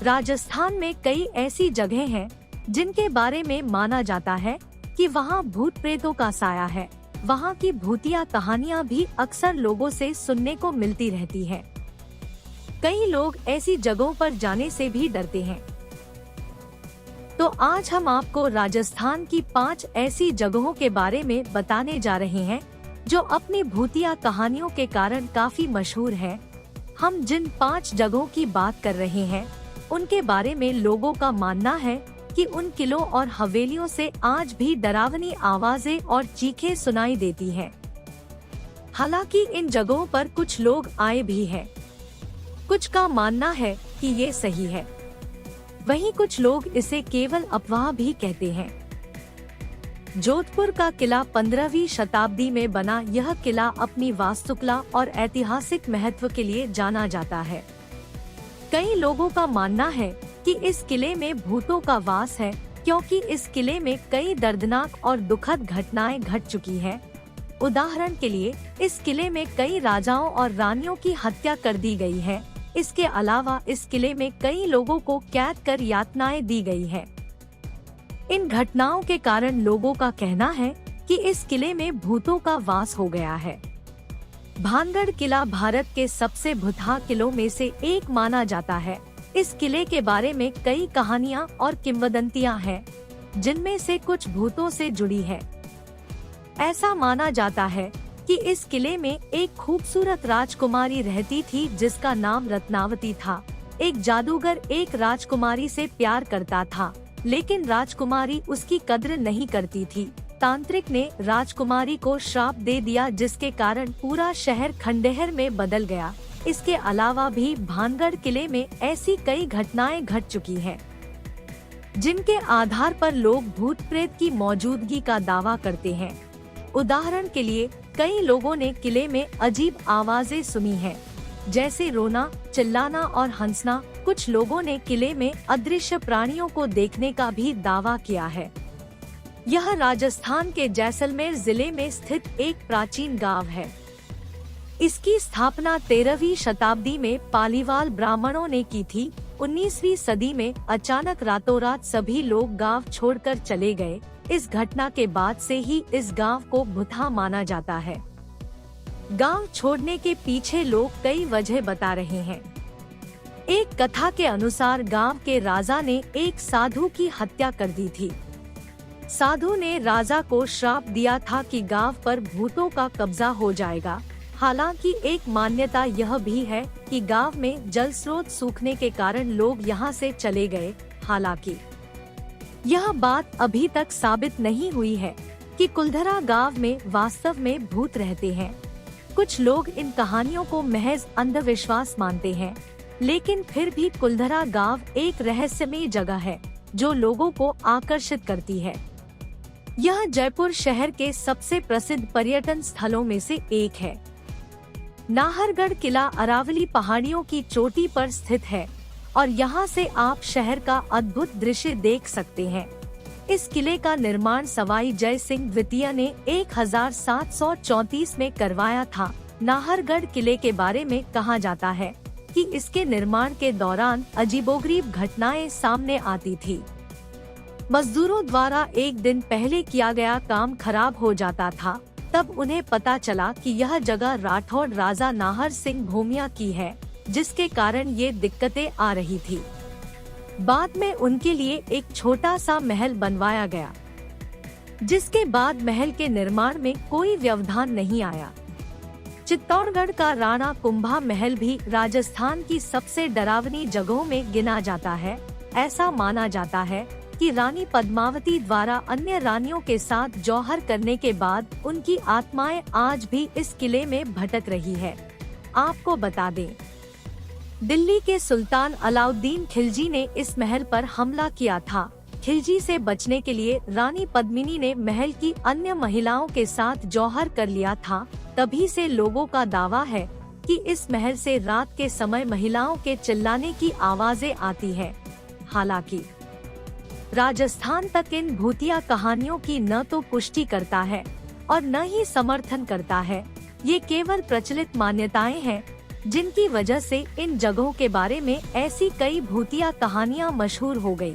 राजस्थान में कई ऐसी जगह हैं जिनके बारे में माना जाता है कि वहाँ भूत प्रेतों का साया है। वहाँ की भूतिया कहानियाँ भी अक्सर लोगों से सुनने को मिलती रहती है। कई लोग ऐसी जगहों पर जाने से भी डरते हैं। तो आज हम आपको राजस्थान की 5 ऐसी जगहों के बारे में बताने जा रहे हैं जो अपनी भूतिया कहानियों के कारण काफी मशहूर है। हम जिन 5 जगहों की बात कर रहे हैं उनके बारे में लोगों का मानना है कि उन किलों और हवेलियों से आज भी डरावनी आवाजें और चीखें सुनाई देती हैं। हालांकि इन जगहों पर कुछ लोग आए भी हैं। कुछ का मानना है कि ये सही है, वहीं कुछ लोग इसे केवल अफवाह भी कहते हैं। जोधपुर का किला 15वीं शताब्दी में बना यह किला अपनी वास्तुकला और ऐतिहासिक महत्व के लिए जाना जाता है। कई लोगों का मानना है कि इस किले में भूतों का वास है, क्योंकि इस किले में कई दर्दनाक और दुखद घटनाएं घट चुकी हैं। उदाहरण के लिए इस किले में कई राजाओं और रानियों की हत्या कर दी गई है। इसके अलावा इस किले में कई लोगों को कैद कर यातनाएं दी गई है। इन घटनाओं के कारण लोगों का कहना है कि इस किले में भूतों का वास हो गया है। भानगढ़ किला भारत के सबसे भुतहा किलों में से एक माना जाता है। इस किले के बारे में कई कहानियां और किंवदंतियां हैं, जिनमें से कुछ भूतों से जुड़ी है। ऐसा माना जाता है कि इस किले में एक खूबसूरत राजकुमारी रहती थी जिसका नाम रत्नावती था। एक जादूगर एक राजकुमारी से प्यार करता था, लेकिन राजकुमारी उसकी कद्र नहीं करती थी। तांत्रिक ने राजकुमारी को श्राप दे दिया, जिसके कारण पूरा शहर खंडहर में बदल गया। इसके अलावा भी भानगढ़ किले में ऐसी कई घटनाएं घट चुकी हैं, जिनके आधार पर लोग भूत प्रेत की मौजूदगी का दावा करते हैं। उदाहरण के लिए कई लोगों ने किले में अजीब आवाजें सुनी हैं, जैसे रोना, चिल्लाना और हंसना। कुछ लोगों ने किले में अदृश्य प्राणियों को देखने का भी दावा किया है। यह राजस्थान के जैसलमेर जिले में स्थित एक प्राचीन गांव है। इसकी स्थापना 13वीं शताब्दी में पालीवाल ब्राह्मणों ने की थी। 19वीं सदी में अचानक रातों रात सभी लोग गांव छोड़कर चले गए। इस घटना के बाद से ही इस गांव को भुतहा माना जाता है। गांव छोड़ने के पीछे लोग कई वजह बता रहे हैं। एक कथा के अनुसार गांव के राजा ने एक साधु की हत्या कर दी थी। साधु ने राजा को श्राप दिया था कि गांव पर भूतों का कब्जा हो जाएगा। हालांकि एक मान्यता यह भी है कि गांव में जल स्रोत सूखने के कारण लोग यहां से चले गए। हालांकि यह बात अभी तक साबित नहीं हुई है कि कुलधरा गांव में वास्तव में भूत रहते हैं। कुछ लोग इन कहानियों को महज अंधविश्वास मानते हैं, लेकिन फिर भी कुलधरा गांव एक रहस्यमय जगह है जो लोगों को आकर्षित करती है। यह जयपुर शहर के सबसे प्रसिद्ध पर्यटन स्थलों में से एक है। नाहरगढ़ किला अरावली पहाड़ियों की चोटी पर स्थित है और यहाँ से आप शहर का अद्भुत दृश्य देख सकते हैं। इस किले का निर्माण सवाई जय सिंह द्वितीय ने 1734 में करवाया था। नाहरगढ़ किले के बारे में कहा जाता है कि इसके निर्माण के दौरान अजीबोगरीब घटनाएं सामने आती थी। मजदूरों द्वारा एक दिन पहले किया गया काम खराब हो जाता था। तब उन्हें पता चला कि यह जगह राठौड़ राजा नाहर सिंह भूमिया की है, जिसके कारण ये दिक्कतें आ रही थी। बाद में उनके लिए एक छोटा सा महल बनवाया गया, जिसके बाद महल के निर्माण में कोई व्यवधान नहीं आया। चित्तौड़गढ़ का राणा कुंभा महल भी राजस्थान की सबसे डरावनी जगहों में गिना जाता है। ऐसा माना जाता है कि रानी पद्मावती द्वारा अन्य रानियों के साथ जौहर करने के बाद उनकी आत्माएं आज भी इस किले में भटक रही है। आपको बता दें, दिल्ली के सुल्तान अलाउद्दीन खिलजी ने इस महल पर हमला किया था। खिलजी से बचने के लिए रानी पद्मिनी ने महल की अन्य महिलाओं के साथ जौहर कर लिया था। तभी से लोगों का दावा है कि इस महल से रात के समय महिलाओं के चिल्लाने की आवाजें आती है। हालांकि राजस्थान तक इन भूतिया कहानियों की न तो पुष्टि करता है और न ही समर्थन करता है। ये केवल प्रचलित मान्यताएं हैं जिनकी वजह से इन जगहों के बारे में ऐसी कई भूतिया कहानियां मशहूर हो गई।